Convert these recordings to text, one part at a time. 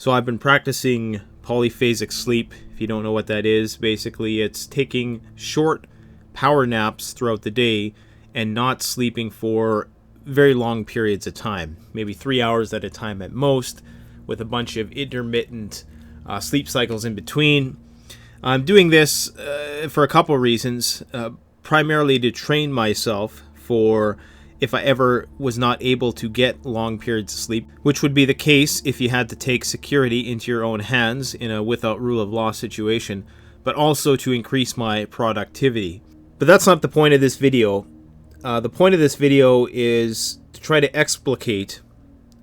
So I've been practicing polyphasic sleep. If you don't know what that is, basically it's taking short power naps throughout the day and not sleeping for very long periods of time, maybe 3 hours at a time at most, with a bunch of intermittent sleep cycles in between. I'm doing this for a couple of reasons, primarily to train myself for if I ever was not able to get long periods of sleep, which would be the case if you had to take security into your own hands in a without rule of law situation, but also to increase my productivity. But that's not the point of this video. The point of this video is to try to explicate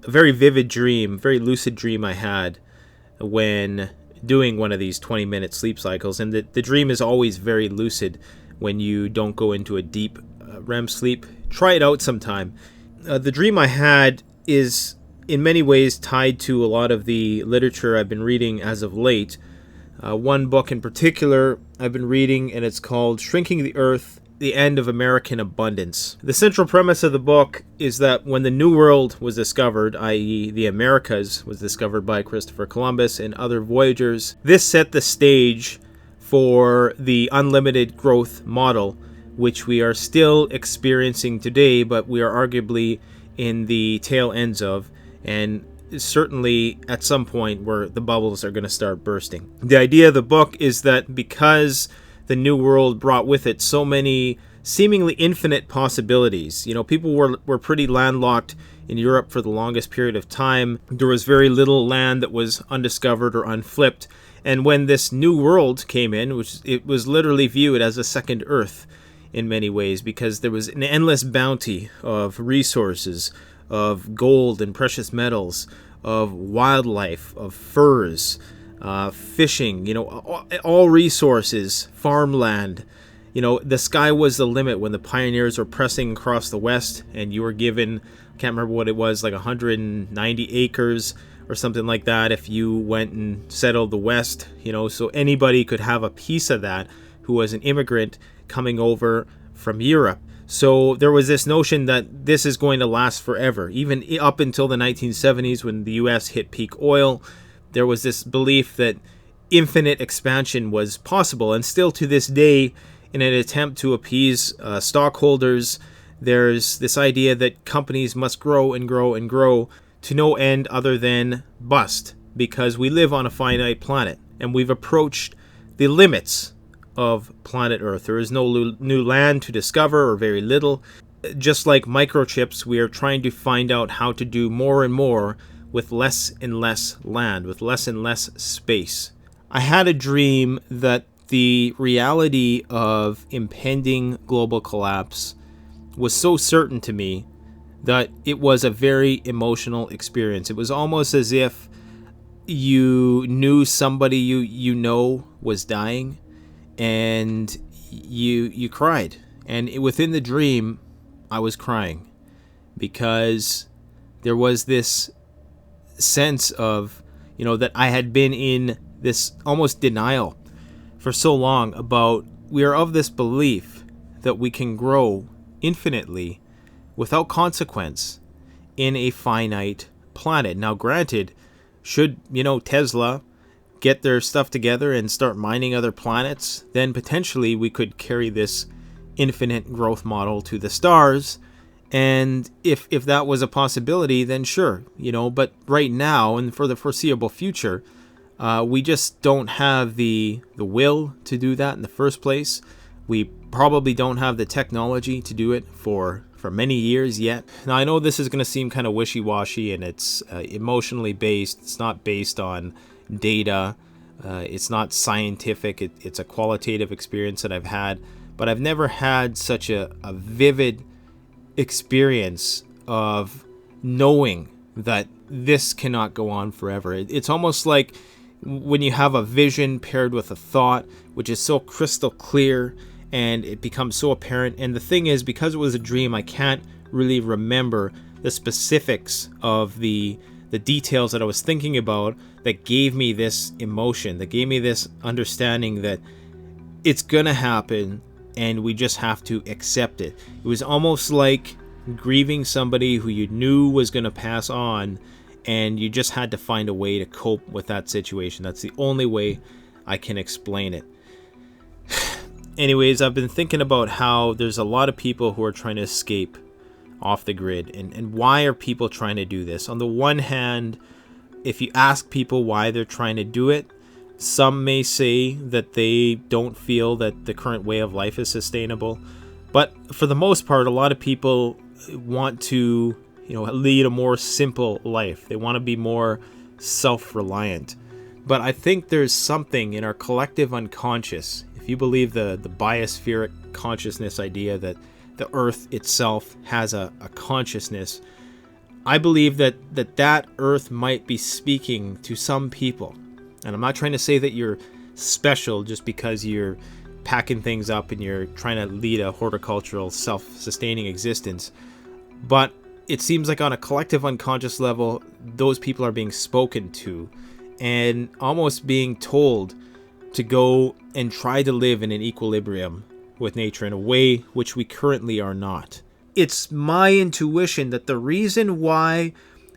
a very vivid dream, very lucid dream I had when doing one of these 20-minute sleep cycles. And the dream is always very lucid when you don't go into a deep REM sleep. Try it out sometime. The dream I had is in many ways tied to a lot of the literature I've been reading as of late. One book in particular I've been reading, and it's called Shrinking the Earth, The End of American Abundance. The central premise of the book is that when the New World was discovered, i.e. the Americas was discovered by Christopher Columbus and other voyagers, this set the stage for the unlimited growth model, which we are still experiencing today, but we are arguably in the tail ends of, and certainly at some point where the bubbles are going to start bursting. The idea of the book is that because the New World brought with it so many seemingly infinite possibilities, people were pretty landlocked in Europe for the longest period of time. There was very little land that was undiscovered or unflipped, and when this New World came in, it was literally viewed as a second Earth in many ways, because there was an endless bounty of resources, of gold and precious metals, of wildlife, of furs, fishing, all resources, farmland. The sky was the limit when the pioneers were pressing across the west, and you were given, I can't remember what it was, like 190 acres or something like that if you went and settled the west, so anybody could have a piece of that who was an immigrant coming over from Europe. So there was this notion that this is going to last forever. Even up until the 1970s, when the US hit peak oil, there was this belief that infinite expansion was possible. And still to this day, in an attempt to appease stockholders, there's this idea that companies must grow and grow and grow to no end other than bust, because we live on a finite planet and we've approached the limits of planet Earth. There is no new land to discover, or very little. Just like microchips, we are trying to find out how to do more and more with less and less land, with less and less space. I had a dream that the reality of impending global collapse was so certain to me that it was a very emotional experience. It was almost as if you knew somebody you know was dying, and you cried. And within the dream, I was crying because there was this sense of, that I had been in this almost denial for so long about, we are of this belief that we can grow infinitely without consequence in a finite planet. Now granted, should, Tesla get their stuff together and start mining other planets, then potentially we could carry this infinite growth model to the stars. And if that was a possibility, then sure, but right now and for the foreseeable future, we just don't have the will to do that in the first place. We probably don't have the technology to do it for many years yet. Now, I know this is going to seem kind of wishy-washy, and it's emotionally based. It's not based on data. It's not scientific. It's a qualitative experience that I've had. But I've never had such a vivid experience of knowing that this cannot go on forever. It's almost like when you have a vision paired with a thought, which is so crystal clear, and it becomes so apparent. And the thing is, because it was a dream, I can't really remember the specifics of the details that I was thinking about that gave me this emotion, that gave me this understanding that it's gonna happen and we just have to accept it. It was almost like grieving somebody who you knew was gonna pass on, and you just had to find a way to cope with that situation. That's the only way I can explain it. Anyways, I've been thinking about how there's a lot of people who are trying to escape off the grid, and why are people trying to do this? On the one hand, if you ask people why they're trying to do it, some may say that they don't feel that the current way of life is sustainable. But for the most part, a lot of people want to, lead a more simple life. They want to be more self-reliant. But I think there's something in our collective unconscious, if you believe the biospheric consciousness idea that the Earth itself has a consciousness, I believe that Earth might be speaking to some people. And I'm not trying to say that you're special just because you're packing things up and you're trying to lead a horticultural, self-sustaining existence. But it seems like on a collective unconscious level, those people are being spoken to and almost being told to go and try to live in an equilibrium with nature in a way which we currently are not. It's my intuition that the reason why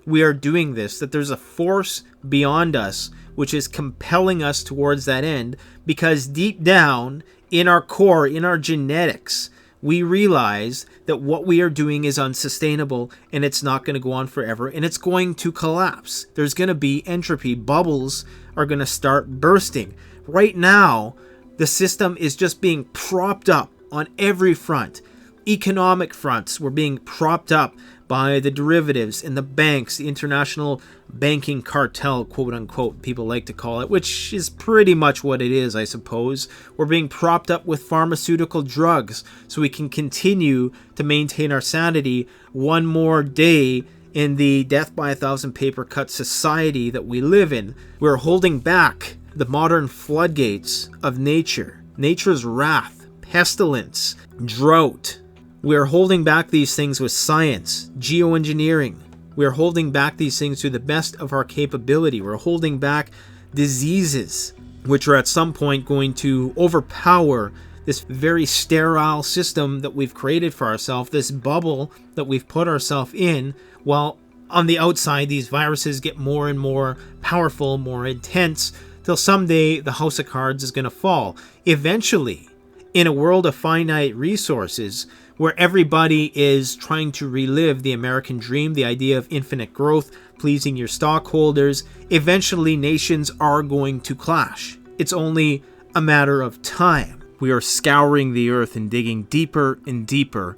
we are doing this, that there's a force beyond us which is compelling us towards that end, because deep down in our core, in our genetics, we realize that what we are doing is unsustainable and it's not going to go on forever and it's going to collapse. There's going to be entropy. Bubbles are going to start bursting. Right now, the system is just being propped up on every front. Economic fronts were being propped up by the derivatives and the banks, the international banking cartel, quote unquote, people like to call it, which is pretty much what it is, I suppose. We're being propped up with pharmaceutical drugs so we can continue to maintain our sanity one more day in the death by 1,000 paper cut society that we live in. We're holding back the modern floodgates of nature, nature's wrath, pestilence, drought. We're holding back these things with science, geoengineering. We're holding back these things to the best of our capability. We're holding back diseases, which are at some point going to overpower this very sterile system that we've created for ourselves, this bubble that we've put ourselves in, while on the outside these viruses get more and more powerful, more intense, till someday the house of cards is going to fall. Eventually, in a world of finite resources, where everybody is trying to relive the American dream, the idea of infinite growth, pleasing your stockholders, eventually nations are going to clash. It's only a matter of time. We are scouring the earth and digging deeper and deeper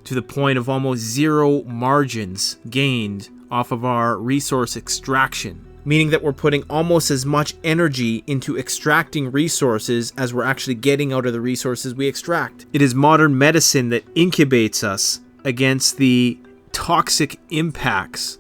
to the point of almost zero margins gained off of our resource extraction, meaning that we're putting almost as much energy into extracting resources as we're actually getting out of the resources we extract. It is modern medicine that incubates us against the toxic impacts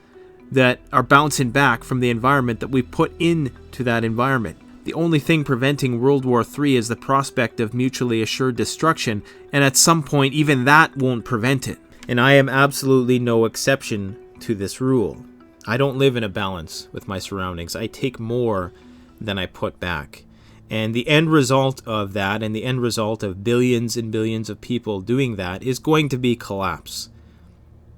that are bouncing back from the environment that we put into that environment. The only thing preventing World War III is the prospect of mutually assured destruction, and at some point even that won't prevent it. And I am absolutely no exception to this rule. I don't live in a balance with my surroundings. I take more than I put back. And the end result of that, and the end result of billions and billions of people doing that, is going to be collapse.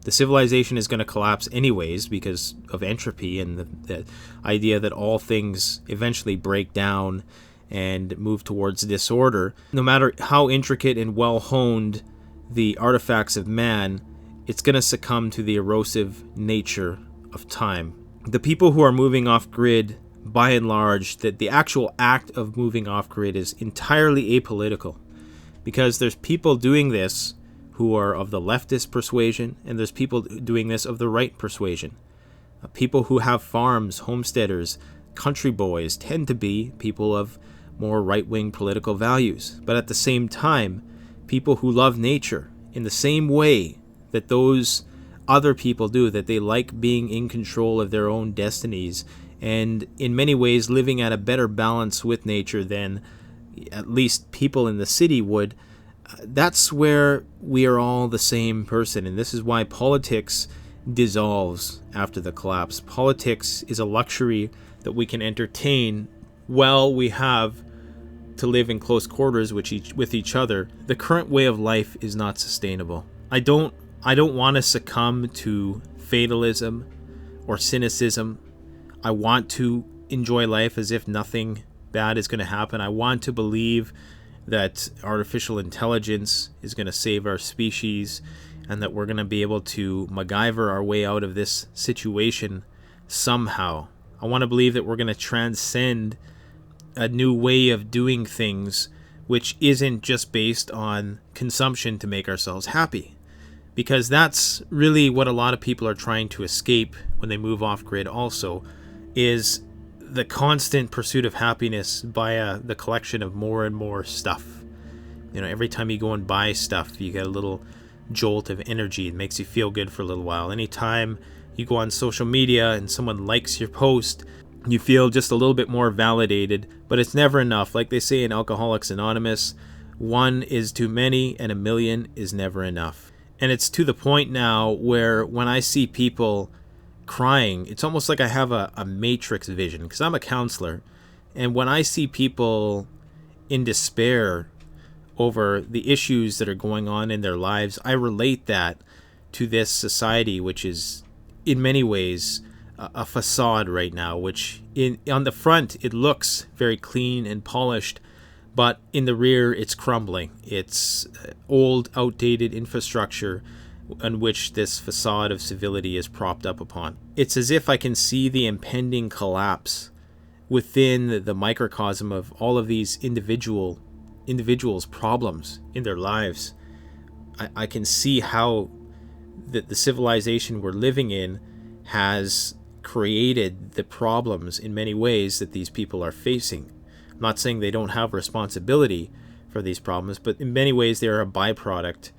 The civilization is going to collapse anyways because of entropy and the idea that all things eventually break down and move towards disorder. No matter how intricate and well-honed the artifacts of man, it's going to succumb to the erosive nature of time. The people who are moving off grid, by and large, that the actual act of moving off grid is entirely apolitical, because there's people doing this who are of the leftist persuasion, and there's people doing this of the right persuasion. People who have farms, homesteaders, country boys tend to be people of more right-wing political values. But at the same time, people who love nature in the same way that those other people do, that they like being in control of their own destinies and in many ways living at a better balance with nature than at least people in the city would, that's where we are all the same person. And this is why politics dissolves after the collapse. Politics is a luxury that we can entertain while we have to live in close quarters with each other. The current way of life is not sustainable. I don't want to succumb to fatalism or cynicism. I want to enjoy life as if nothing bad is going to happen. I want to believe that artificial intelligence is going to save our species and that we're going to be able to MacGyver our way out of this situation somehow. I want to believe that we're going to transcend a new way of doing things which isn't just based on consumption to make ourselves happy. Because that's really what a lot of people are trying to escape when they move off grid also, is the constant pursuit of happiness via the collection of more and more stuff. Every time you go and buy stuff, you get a little jolt of energy. It makes you feel good for a little while. Anytime you go on social media and someone likes your post, you feel just a little bit more validated, but it's never enough. Like they say in Alcoholics Anonymous, 1 is too many and 1,000,000 is never enough. And it's to the point now where when I see people crying, it's almost like I have a matrix vision, because I'm a counselor. And when I see people in despair over the issues that are going on in their lives, I relate that to this society, which is in many ways a facade right now, which on the front it looks very clean and polished, but in the rear it's crumbling. It's old, outdated infrastructure on which this facade of civility is propped up upon. It's as if I can see the impending collapse within the microcosm of all of these individuals' problems in their lives. I can see how the civilization we're living in has created the problems in many ways that these people are facing. I'm not saying they don't have responsibility for these problems, but in many ways they are a byproduct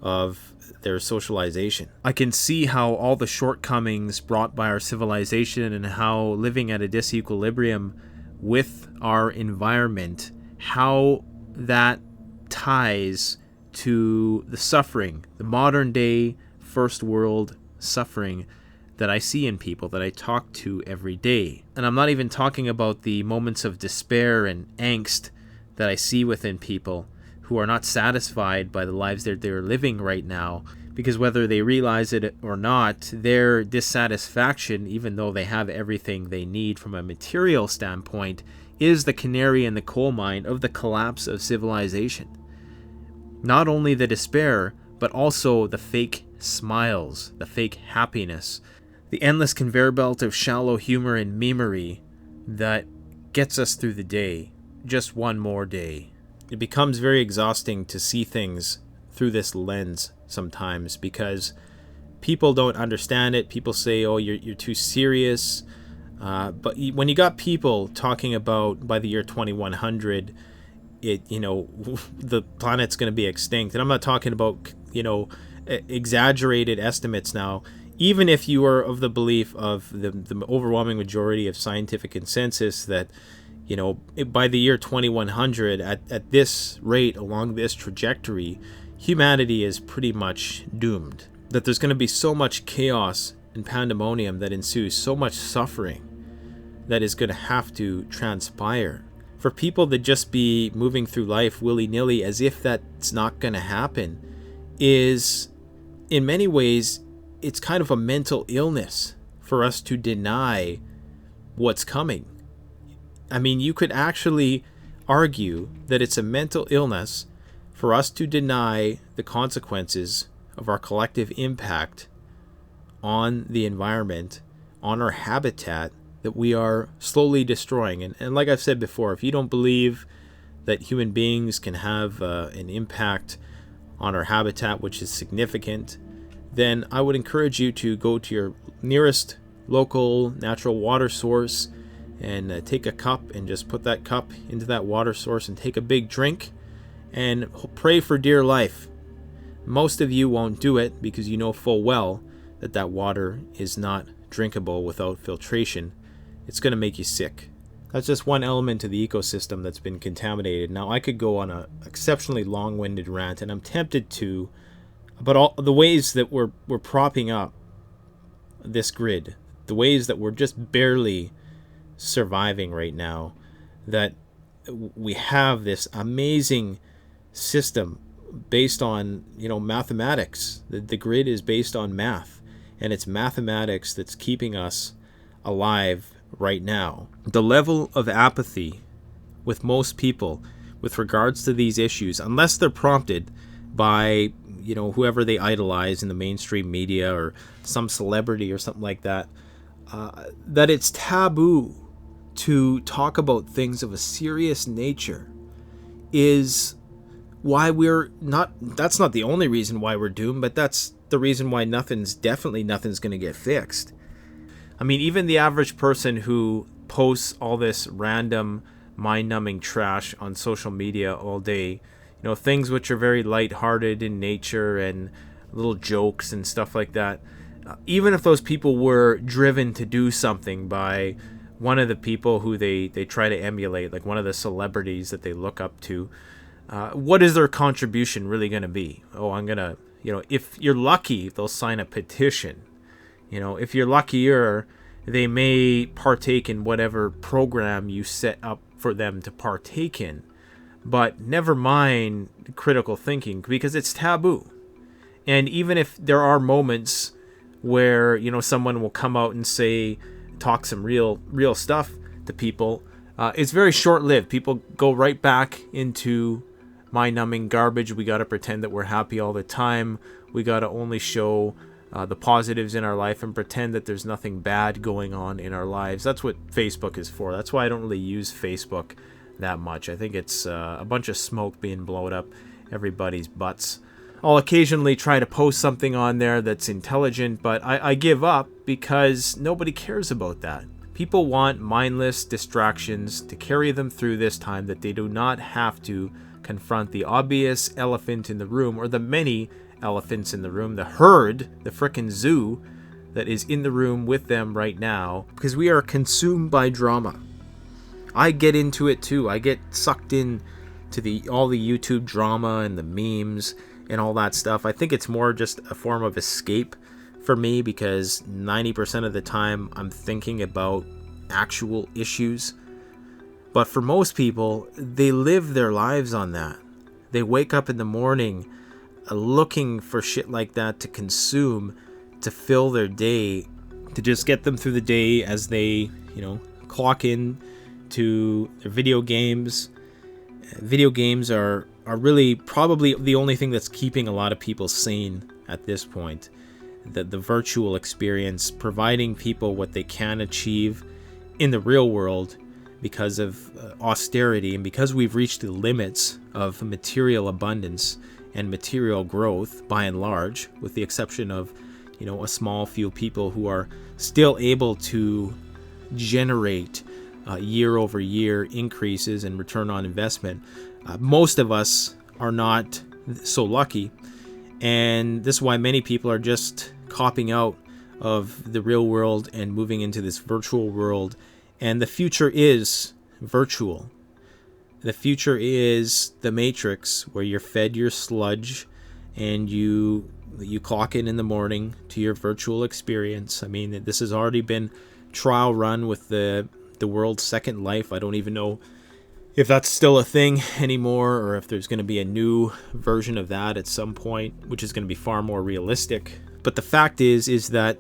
of their socialization. I can see how all the shortcomings brought by our civilization and how living at a disequilibrium with our environment, how that ties to the suffering, the modern day first world suffering that I see in people that I talk to every day. And I'm not even talking about the moments of despair and angst that I see within people who are not satisfied by the lives that they're living right now, because whether they realize it or not, their dissatisfaction, even though they have everything they need from a material standpoint, is the canary in the coal mine of the collapse of civilization. Not only the despair, but also the fake smiles, the fake happiness, the endless conveyor belt of shallow humor and memery that gets us through the day, just one more day. It becomes very exhausting to see things through this lens sometimes, because people don't understand it. People say, oh, you're too serious. But when you got people talking about by the year 2100, the planet's going to be extinct. And I'm not talking about, exaggerated estimates now. Even if you are of the belief of the overwhelming majority of scientific consensus that, by the year 2100, at this rate, along this trajectory, humanity is pretty much doomed. That there's going to be so much chaos and pandemonium that ensues, so much suffering that is going to have to transpire. For people to just be moving through life willy-nilly as if that's not going to happen is, in many ways, it's kind of a mental illness for us to deny what's coming. I mean, you could actually argue that it's a mental illness for us to deny the consequences of our collective impact on the environment, on our habitat that we are slowly destroying. And like I've said before, if you don't believe that human beings can have an impact on our habitat which is significant, then I would encourage you to go to your nearest local natural water source and take a cup and just put that cup into that water source and take a big drink and pray for dear life. Most of you won't do it because you know full well that that water is not drinkable without filtration. It's going to make you sick. That's just one element of the ecosystem that's been contaminated. Now, I could go on an exceptionally long-winded rant, and I'm tempted to, but all the ways that we're propping up this grid, the ways that we're just barely surviving right now, that we have this amazing system based on, mathematics. The grid is based on math. and it's mathematics that's keeping us alive right now. The level of apathy with most people with regards to these issues, unless they're prompted by, whoever they idolize in the mainstream media or some celebrity or something like that, that it's taboo to talk about things of a serious nature, is why that's not the only reason why we're doomed, but that's the reason why nothing's going to get fixed. I mean, even the average person who posts all this random mind-numbing trash on social media all day, things which are very lighthearted in nature and little jokes and stuff like that, even if those people were driven to do something by one of the people who they try to emulate, like one of the celebrities that they look up to, what is their contribution really going to be? If you're lucky, they'll sign a petition. If you're luckier, they may partake in whatever program you set up for them to partake in. But never mind critical thinking, because it's taboo. And even if there are moments where, someone will come out and talk some real stuff to people, it's very short-lived. People go right back into mind-numbing garbage. We got to pretend that we're happy all the time. We got to only show the positives in our life and pretend that there's nothing bad going on in our lives. That's what Facebook is for. That's why I don't really use Facebook that much. I think it's a bunch of smoke being blown up everybody's butts. I'll occasionally try to post something on there that's intelligent, but I give up because nobody cares about that. People want mindless distractions to carry them through this time, that they do not have to confront the obvious elephant in the room, or the many elephants in the room, the herd, the frickin' zoo that is in the room with them right now, because we are consumed by drama. I get into it too. I get sucked in to all the YouTube drama and the memes and all that stuff. I think it's more just a form of escape for me, because 90% of the time I'm thinking about actual issues. But for most people, they live their lives on that. They wake up in the morning looking for shit like that to consume, to fill their day, to just get them through the day as they, clock in to their video games. Video games are really probably the only thing that's keeping a lot of people sane at this point. The virtual experience, providing people what they can achieve in the real world because of austerity, and because we've reached the limits of material abundance and material growth by and large, with the exception of a small few people who are still able to generate year over year increases in return on investment. Most of us are not so lucky, and this is why many people are just copping out of the real world and moving into this virtual world. And the future is virtual. The future is the Matrix, where you're fed your sludge and you clock in the morning to your virtual experience. I mean, this has already been trial run with the world's Second Life. I don't even know if that's still a thing anymore, or if there's going to be a new version of that at some point, which is going to be far more realistic. But the fact is that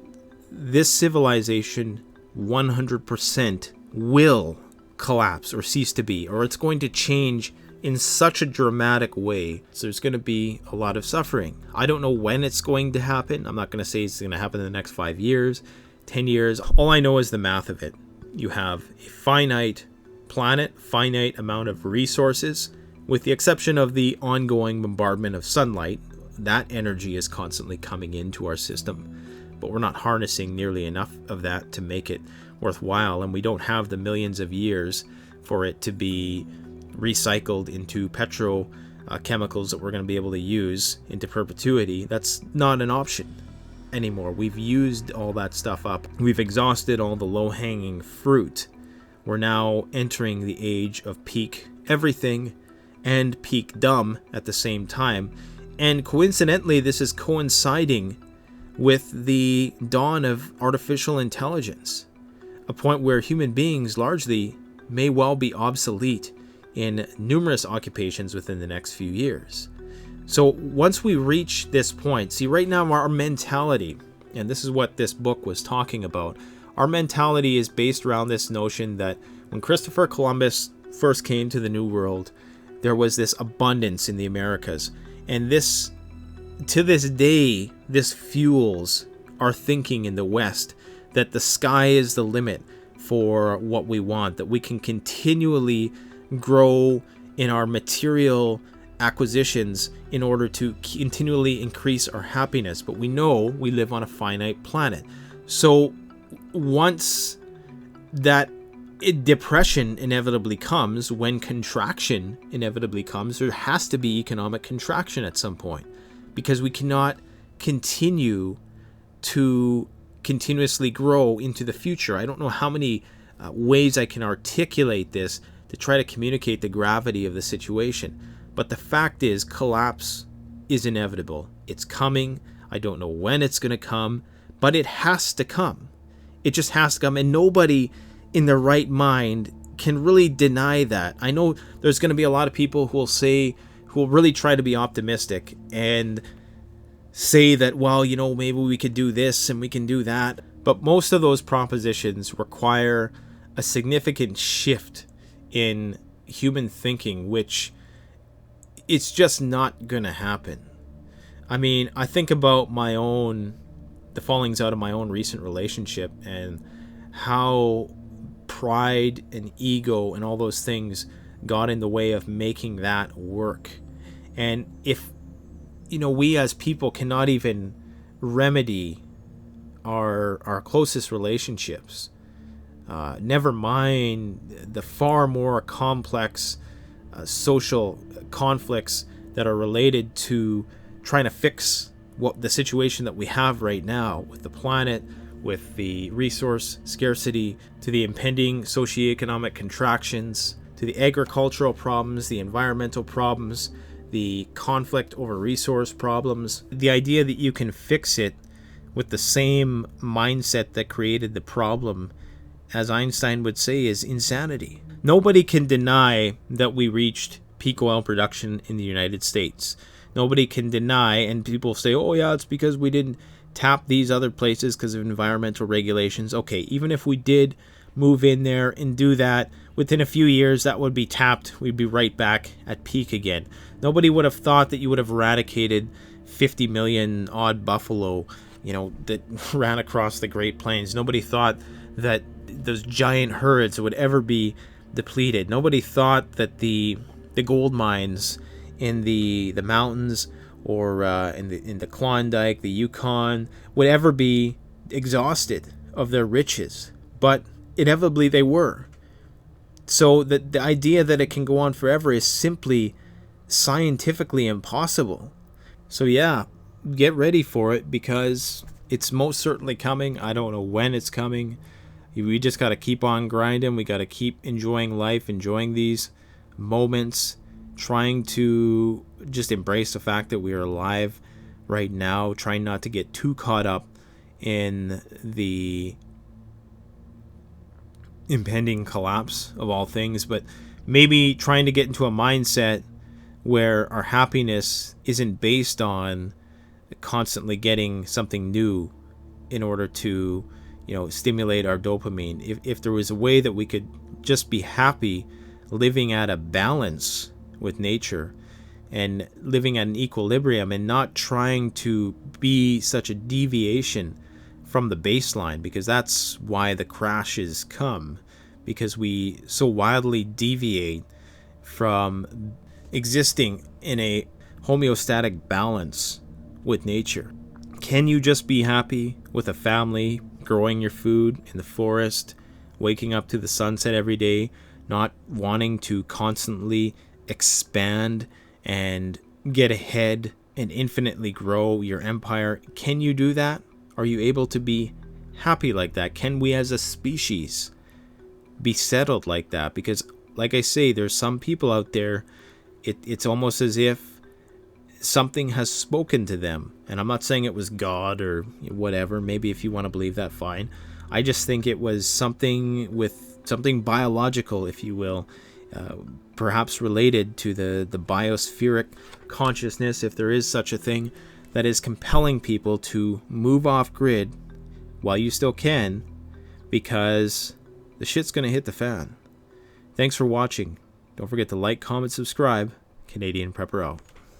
this civilization 100% will collapse or cease to be, or it's going to change in such a dramatic way. So there's going to be a lot of suffering. I don't know when it's going to happen. I'm not going to say it's going to happen in the next 5 years, 10 years. All I know is the math of it. You have a finite planet, finite amount of resources, with the exception of the ongoing bombardment of sunlight. That energy is constantly coming into our system, but we're not harnessing nearly enough of that to make it worthwhile, and we don't have the millions of years for it to be recycled into petrochemicals that we're going to be able to use into perpetuity. That's not an option anymore. We've used all that stuff up. We've exhausted all the low-hanging fruit. We're now entering the age of peak everything and peak dumb at the same time. And coincidentally, this is coinciding with the dawn of artificial intelligence, a point where human beings largely may well be obsolete in numerous occupations within the next few years. So once we reach this point, see, right now our mentality And this is what this book was talking about. Our mentality is based around this notion that when Christopher Columbus first came to the New World, there was this abundance in the Americas. And this, to this day, this fuels our thinking in the West, that the sky is the limit for what we want, that we can continually grow in our material acquisitions in order to continually increase our happiness. But we know we live on a finite planet. So once that depression inevitably comes, when contraction inevitably comes, there has to be economic contraction at some point, because we cannot continue to continuously grow into the future. I don't know how many ways I can articulate this to try to communicate the gravity of the situation. But the fact is, collapse is inevitable. It's coming. I don't know when it's going to come, but it has to come. It just has to come, and nobody in their right mind can really deny that. I know there's going to be a lot of people who will really try to be optimistic and say that, well, maybe we could do this and we can do that. But most of those propositions require a significant shift in human thinking, which it's just not going to happen. I mean, I think about the fallings out of my own recent relationship, and how pride and ego and all those things got in the way of making that work. And if we as people cannot even remedy our closest relationships, never mind the far more complex social conflicts that are related to trying to fix the situation that we have right now with the planet, with the resource scarcity, to the impending socioeconomic contractions, to the agricultural problems, the environmental problems, the conflict over resource problems. The idea that you can fix it with the same mindset that created the problem, as Einstein would say, is insanity. Nobody can deny that we reached peak oil production in the United States. Nobody can deny, and people say, oh yeah, it's because we didn't tap these other places because of environmental regulations. Okay, even if we did move in there and do that, within a few years that would be tapped. We'd be right back at peak again. Nobody would have thought that you would have eradicated 50 million odd buffalo, that ran across the Great Plains. Nobody thought that those giant herds would ever be depleted. Nobody thought that the gold mines in the mountains or in the Klondike, the Yukon, would ever be exhausted of their riches. But inevitably they were. So the idea that it can go on forever is simply scientifically impossible. So yeah, get ready for it, because it's most certainly coming. I don't know when it's coming. We just got to keep on grinding. We got to keep enjoying life, enjoying these moments, trying to just embrace the fact that we are alive right now, trying not to get too caught up in the impending collapse of all things, but maybe trying to get into a mindset where our happiness isn't based on constantly getting something new in order to stimulate our dopamine. If there was a way that we could just be happy living at a balance with nature and living at an equilibrium and not trying to be such a deviation from the baseline, because that's why the crashes come, because we so wildly deviate from existing in a homeostatic balance with nature. Can you just be happy with a family, growing your food in the forest, waking up to the sunset every day, not wanting to constantly expand and get ahead and infinitely grow your empire? Can you do that? Are you able to be happy like that? Can we as a species be settled like that? Because like I say, there's some people out there, it's almost as if something has spoken to them. And I'm not saying it was God or whatever. Maybe if you want to believe that, fine. I just think it was something biological, if you will, perhaps related to the biospheric consciousness, if there is such a thing, that is compelling people to move off grid while you still can, because the shit's gonna hit the fan. Thanks for watching. Don't forget to like, comment, subscribe. Canadian Prepper out.